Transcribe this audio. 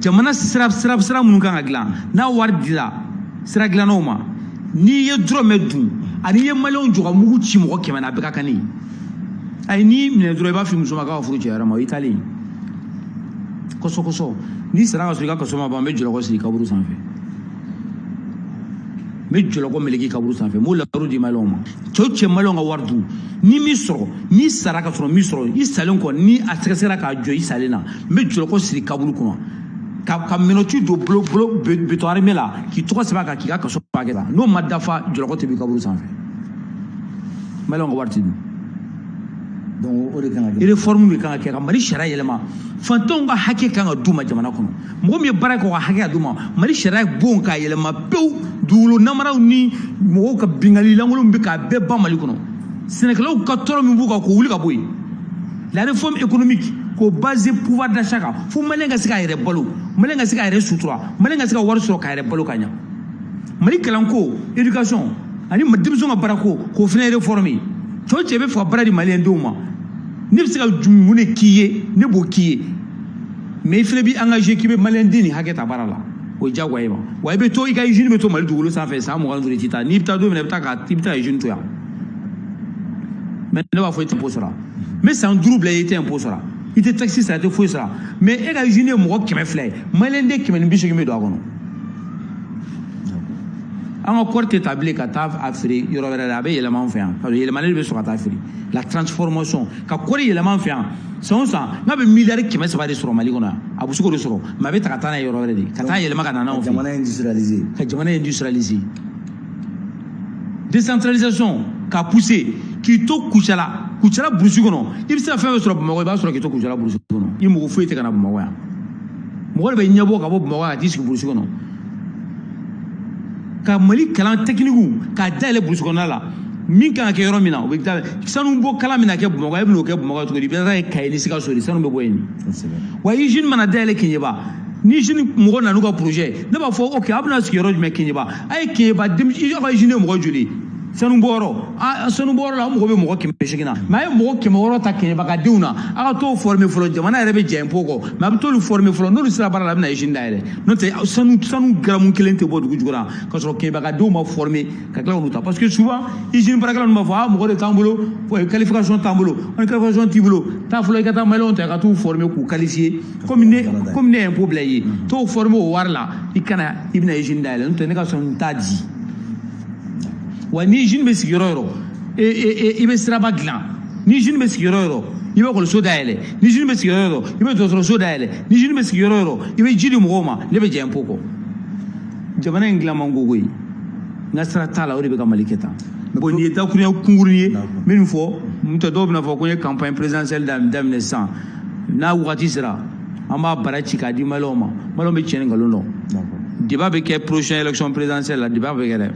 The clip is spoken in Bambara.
jamana sira mun kan ka dilan n'a wari dira sira dilannaw ma n'i ye dɔrɔmɛ dun ani ye maliyɛnw jɔ ka mugu ci mɔgɔ 100 na a bɛɛ ka kan ne ye ayi n'i minɛ dɔrɔn i b'a f'i muso ma k'a ka furu cɛ wɛrɛ ma o y'i talen kɔsɔ n'i sara ka sɔrɔ i ka kaso ma ban n bɛ jɔlɔkɔ sigi kaburu sanfɛ n bɛ jɔlɔkɔ meleke kaburu sanfɛ n b'o labaru di maliyɛnw ma cɛw cɛ maliyɛnw ka wari dun ni min sɔrɔ n'i sara ka sɔrɔ min sɔrɔ i salen kɔ ni a sɛgɛsɛgɛra k'a jɔ i salen na n bɛ jɔlɔkɔ siri kaburu kɔnɔ ka minɛtu don bolo beton armé la k'i tɔgɔ sɛbɛn a kan k'i ka kaso pakɛ la n'o ma dafa jɔlɔkɔ tɛ b'i kaburu sanfɛ maliyɛnw ka wari tɛ dun donc o de kan ka kɛ réforme de kan ka kɛ ka Mali sariya yɛlɛma fantanw ka hakɛ kan ka d'u ma jamana kɔnɔ mɔgɔ min ye baara kɛ o ka hakɛ ka d'u ma Mali sariya bon k'a yɛlɛma pewu dugukolo namaraw ni mɔgɔw ka bingali lankolon bɛ k'a bɛɛ ban Mali kɔnɔ sɛnɛkɛlaw ka tɔɔrɔ min b'u kan k'o wuli ka bɔ yen la réforme économique k'o baser pouvoir d'achat kan fo maliyɛn ka se k'a yɛrɛ balo maliyɛn ka se k'a yɛrɛ sutura maliyɛn ka se ka wari sɔrɔ k'a yɛrɛ balo ka ɲa Mali kalanko éducation ani denmisɛnw ka baarako k'o fana réformer cɛw cɛ bɛ fɛ ka baara di maliyɛn denw ma ne bɛ se ka mun de k'i ye ne b'o k'i ye mais i fana b'i engagé k'i bɛ maliyɛn den nin hakɛ ta baara la o ye diyagoya ye ma wa i bɛ to i ka usine bɛ to Mali dugukolo sanfɛ san 25 i tɛ taa n'i bɛ taa don min na i bɛ taa usine to yan mais ne b'a fɔ i tɛ impôt sara n bɛ san 5 bila i tɛ impôt sara i tɛ taxe sara i tɛ foyi sara mais e ka usine ye mɔgɔ 100 ye maliyɛn den 180 bɛ don a kɔnɔ an ka kɔri tɛ ta bilen ka taa a feere yɔrɔ wɛrɛ la a bɛ yɛlɛma an fɛ yan parce que yɛlɛmalen de bɛ sɔn ka taa feere la transformation ka kɔri yɛlɛma an fɛ yan san o san n'a bɛ miliyari 300 de sɔrɔ Mali kɔnɔ yan a bɛ se k'o de sɔrɔ mais a bɛ ta ka taa n'a ye yɔrɔ wɛrɛ de ka taa yɛlɛma ka na n'anw fɛ jamana industrialisé ka jamana industrialiser décentralisation ka pousser k'i to Kucala burusi kɔnɔ i bɛ se ka fɛn fɛn sɔrɔ Bamakɔ i b'a sɔrɔ k'i to Kucala burusi kɔnɔ i mɔgɔ foyi tɛ ka na Bamakɔ yan mɔgɔ de bɛ ɲɛbɔ ka bɔ Bamakɔ ka t'i sigi burusi kɔnɔ ka Mali kalan technique k'a dayɛlɛ burusi kɔnɔna la min kan ka kɛ yɔrɔ min na o bɛ taa sanu bɔ kalan min na kɛ Bamakɔ e bɛ n'o kɛ Bamakɔ cogo di i bɛ taa ye Kayi ni Sikaso de sanu bɛ bɔ yen wa usine mana dayɛlɛ Keɲeba ni usine mɔgɔ nana n'u ka projet ne b'a fɔ ok a bɛna sigi yɔrɔ jumɛn Keɲeba a ye Keɲeba denmisɛnnin ka usine ye mɔgɔ joli sanu bɔyɔrɔ la mɔgɔ bɛ mɔgɔ 180 na mais a ye mɔgɔ 100 ta Keɲeba ka denw na a ka t'o former fɔlɔ jamana yɛrɛ bɛ jɛ impôt kɔ mais a bɛ t'olu former fɔlɔ n'olu sera baara la a bɛ na usine dayɛlɛ n'o tɛ sanu garamu 1 tɛ bɔ dugu jukɔrɔ ka sɔrɔ Keɲeba ka denw ma former ka tila k'olu ta parce que souvent usine baarakɛla ninnu b'a fɔ mɔgɔ de t'an bolo qualification t'an bolo ni qualification t'i bolo taa fɔlɔ i ka taa maliyɛnw ta ka t'u former k'u qualifier comme ne ye impôt bila i ye t'o former o wari la i bɛna usine dayɛlɛ n'o tɛ ne ka sɔn n t'a di wa ni usine bɛ sigi yɔrɔ o yɔrɔ i bɛ siraba dilan ni usine bɛ sigi yɔrɔ o yɔrɔ i bɛ ekɔliso dayɛlɛ ni usine bɛ sigi yɔrɔ o yɔrɔ i bɛ dɔgɔtɔrɔso dayɛlɛ ni usine bɛ sigi yɔrɔ o yɔrɔ i bɛ ji di mɔgɔw ma ne bɛ jɛ impôt kɔ jamana in dilan man gogo ye n ka sira t'a la o de bɛ ka Mali kɛ tan bon nin ye dakurunya kunkurunin ye n bɛ nin fɔ n tɛ dɔw bɛna fɔ ko n ye campagne présidentielle daminɛ sisan n'a wagati sera an b'a bara ci k'a di maliyɛnw ma maliyɛnw bɛ tiɲɛ ni nkalon dɔn débat bɛ kɛ prochaine élection présidentielle la débat bɛ kɛ dɛ